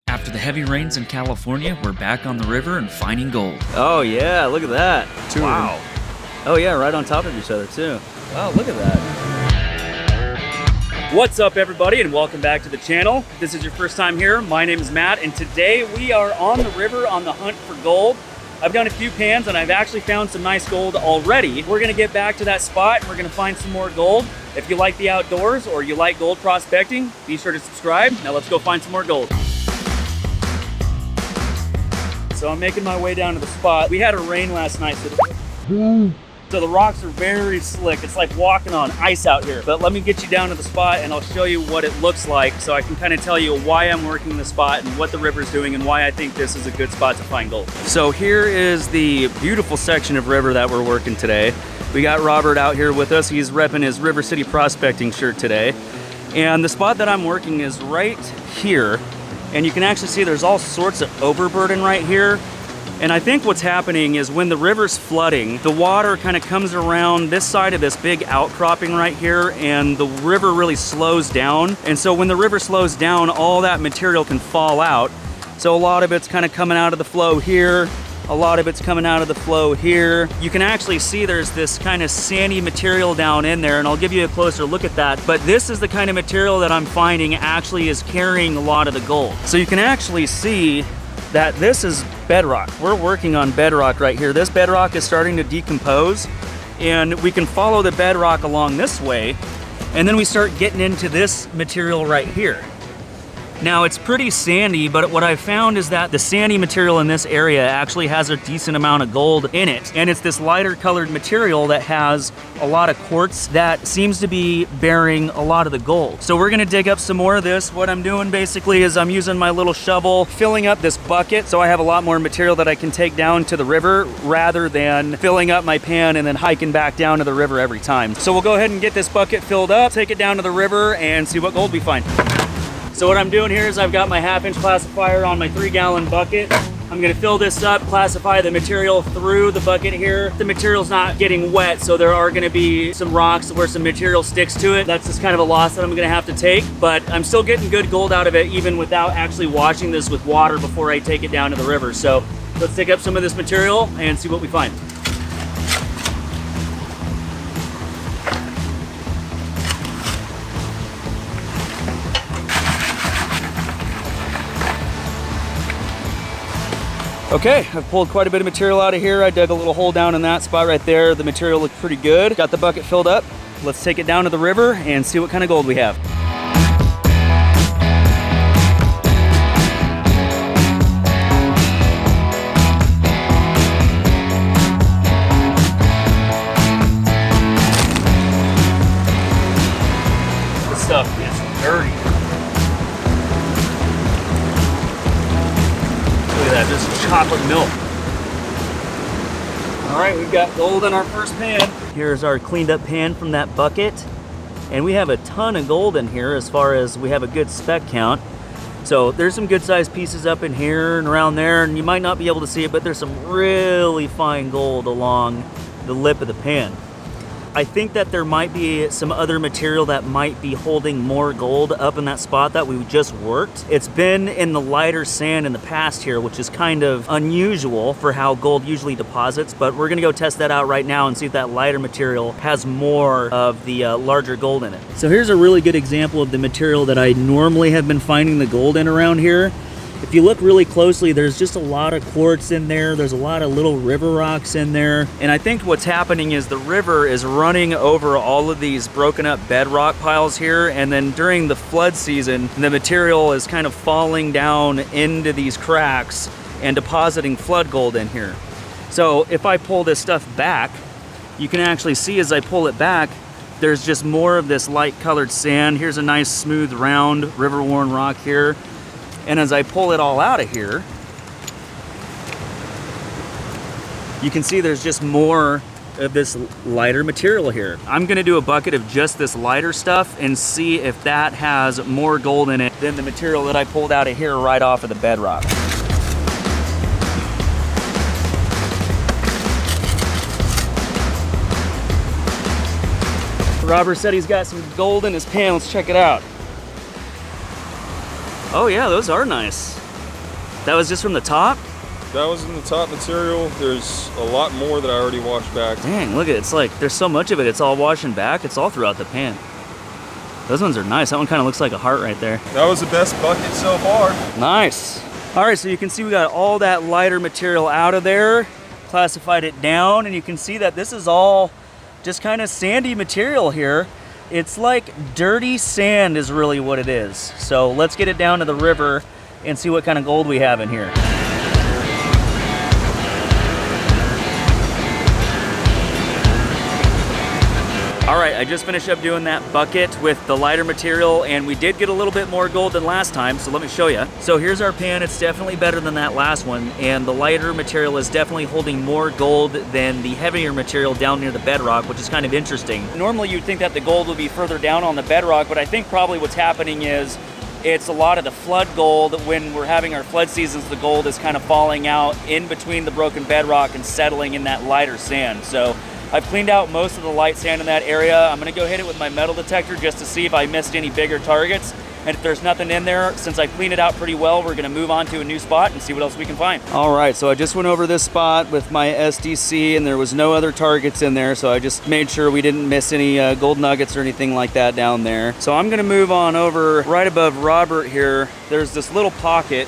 After the heavy rains in California, we're back on the river and finding gold. Oh yeah, look at that. Wow. Oh yeah, right on top of each other too. Wow, look at that. What's up everybody and welcome back to the channel. If this is your first time here, my name is Matt and today we are on the river on the hunt for gold. I've done a few pans and I've actually found some nice gold already. We're gonna get back to that spot and we're gonna find some more gold. If you like the outdoors or you like gold prospecting, be sure to subscribe. Now let's go find some more gold. So I'm making my way down to the spot. We had a rain last night, so the rocks are very slick. It's like walking on ice out here. But let me get you down to the spot and I'll show you what it looks like so I can kind of tell you why I'm working the spot and what the river's doing and why I think this is a good spot to find gold. So here is the beautiful section of river that we're working today. We got Robert out here with us. He's repping his River City Prospecting shirt today. And the spot that I'm working is right here. And you can actually see there's all sorts of overburden right here. And I think what's happening is when the river's flooding, the water kind of comes around this side of this big outcropping right here and the river really slows down. And so when the river slows down, all that material can fall out. So a lot of it's kind of coming out of the flow here. A lot of it's coming out of the flow here. You can actually see there's this kind of sandy material down in there, and I'll give you a closer look at that. But this is the kind of material that I'm finding actually is carrying a lot of the gold. So you can actually see that this is bedrock. We're working on bedrock right here. This bedrock is starting to decompose, and we can follow the bedrock along this way, and then we start getting into this material right here. Now it's pretty sandy, but what I found is that the sandy material in this area actually has a decent amount of gold in it. And it's this lighter colored material that has a lot of quartz that seems to be bearing a lot of the gold. So we're gonna dig up some more of this. What I'm doing basically is I'm using my little shovel, filling up this bucket so I have a lot more material that I can take down to the river rather than filling up my pan and then hiking back down to the river every time. So we'll go ahead and get this bucket filled up, take it down to the river and see what gold we find. So what I'm doing here is I've got my 1/2-inch classifier on my 3-gallon bucket. I'm gonna fill this up, classify the material through the bucket here. The material's not getting wet, so there are gonna be some rocks where some material sticks to it. That's just kind of a loss that I'm gonna have to take, but I'm still getting good gold out of it even without actually washing this with water before I take it down to the river. So let's take up some of this material and see what we find. Okay, I've pulled quite a bit of material out of here. I dug a little hole down in that spot right there. The material looked pretty good. Got the bucket filled up. Let's take it down to the river and see what kind of gold we have. This stuff is dirty. This is chocolate milk. All right, we've got gold in our first pan. Here's our cleaned up pan from that bucket. And we have a ton of gold in here as far as we have a good speck count. So there's some good sized pieces up in here and around there, and you might not be able to see it, but there's some really fine gold along the lip of the pan. I think that there might be some other material that might be holding more gold up in that spot that we just worked. It's been in the lighter sand in the past here, which is kind of unusual for how gold usually deposits, but we're gonna go test that out right now and see if that lighter material has more of the larger gold in it. So here's a really good example of the material that I normally have been finding the gold in around here. If you look really closely, there's just a lot of quartz in there. There's a lot of little river rocks in there. And I think what's happening is the river is running over all of these broken up bedrock piles here. And then during the flood season, the material is kind of falling down into these cracks and depositing flood gold in here. So if I pull this stuff back, you can actually see as I pull it back, there's just more of this light colored sand. Here's a nice smooth round river worn rock here. And as I pull it all out of here, you can see there's just more of this lighter material here. I'm gonna do a bucket of just this lighter stuff and see if that has more gold in it than the material that I pulled out of here right off of the bedrock. Robert said he's got some gold in his pan. Let's check it out. Oh yeah, those are nice. That was just from the top? That was in the top material. There's a lot more that I already washed back. Dang, look at it. It's like there's so much of it. It's all washing back. It's all throughout the pan. Those ones are nice. That one kind of looks like a heart right there. That was the best bucket so far. Nice. All right, so you can see we got all that lighter material out of there, classified it down, and you can see that this is all just kind of sandy material here. It's like dirty sand is really what it is. So let's get it down to the river and see what kind of gold we have in here. All right, I just finished up doing that bucket with the lighter material, and we did get a little bit more gold than last time, so let me show you. So here's our pan. It's definitely better than that last one, and the lighter material is definitely holding more gold than the heavier material down near the bedrock, which is kind of interesting. Normally you'd think that the gold would be further down on the bedrock, but I think probably what's happening is it's a lot of the flood gold. When we're having our flood seasons, the gold is kind of falling out in between the broken bedrock and settling in that lighter sand. So I've cleaned out most of the light sand in that area. I'm gonna go hit it with my metal detector just to see if I missed any bigger targets. And if there's nothing in there, since I cleaned it out pretty well, we're gonna move on to a new spot and see what else we can find. All right, so I just went over this spot with my SDC and there was no other targets in there, so I just made sure we didn't miss any gold nuggets or anything like that down there. So I'm gonna move on over right above Robert here. There's this little pocket.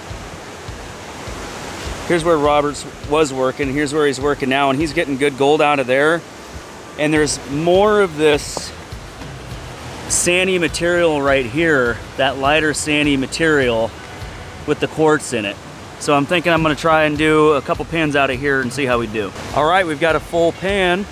Here's where Roberts was working, here's where he's working now, and he's getting good gold out of there. And there's more of this sandy material right here, that lighter sandy material with the quartz in it. So I'm thinking I'm gonna try and do a couple pans out of here and see how we do. All right, we've got a full pan.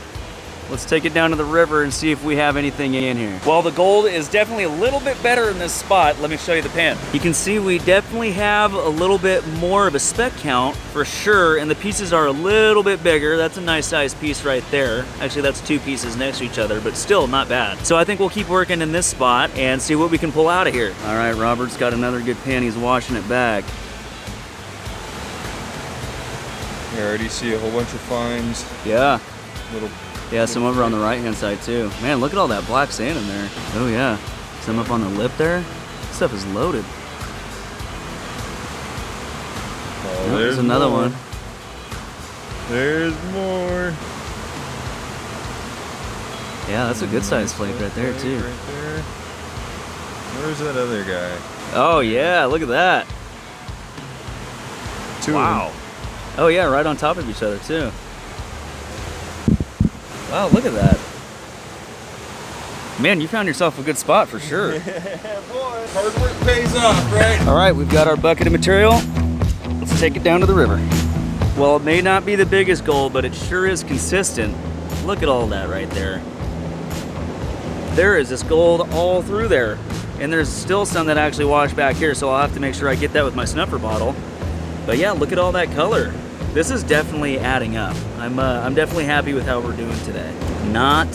Let's take it down to the river and see if we have anything in here. Well, the gold is definitely a little bit better in this spot. Let me show you the pan. You can see we definitely have a little bit more of a speck count for sure, and the pieces are a little bit bigger. That's a nice sized piece right there. Actually, that's two pieces next to each other, but still not bad. So I think we'll keep working in this spot and see what we can pull out of here. All right, Robert's got another good pan. He's washing it back. I already see a whole bunch of fines. Yeah. Little. Yeah, some over on the right-hand side too. Man, look at all that black sand in there. Oh yeah, some up on the lip there. This stuff is loaded. Oh, Oh, there's another more. one. There's more. Yeah, that's a good sized flake right there too. Right there. Where's that other guy? Oh yeah, look at that. Two Wow. Oh yeah, right on top of each other too. Wow, look at that. Man, you found yourself a good spot for sure. Yeah, boy. Hard work pays off, right? All right, we've got our bucket of material. Let's take it down to the river. Well, it may not be the biggest gold, but it sure is consistent. Look at all that right there. There is this gold all through there. And there's still some that actually wash back here, so I'll have to make sure I get that with my snuffer bottle. But yeah, look at all that color. This is definitely adding up. I'm definitely happy with how we're doing today. Not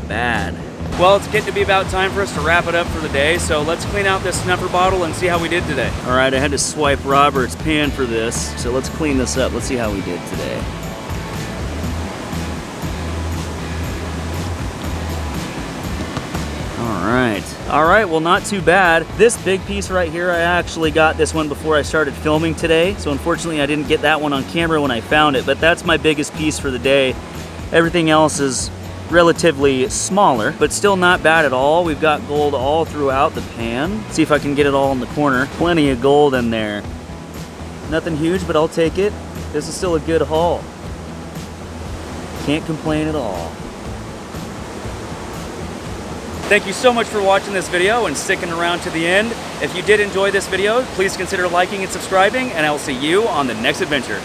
bad. Well, it's getting to be about time for us to wrap it up for the day, so let's clean out this snuffer bottle and see how we did today. All right, I had to swipe Robert's pan for this, so let's clean this up. Let's see how we did today. All right, well, not too bad. This big piece right here, I actually got this one before I started filming today, so unfortunately I didn't get that one on camera when I found it, but that's my biggest piece for the day. Everything else is relatively smaller, but still not bad at all. We've got gold all throughout the pan. See if I can get it all in the corner. Plenty of gold in there. Nothing huge, but I'll take it. This is still a good haul. Can't complain at all. Thank you so much for watching this video and sticking around to the end. If you did enjoy this video, please consider liking and subscribing, and I will see you on the next adventure.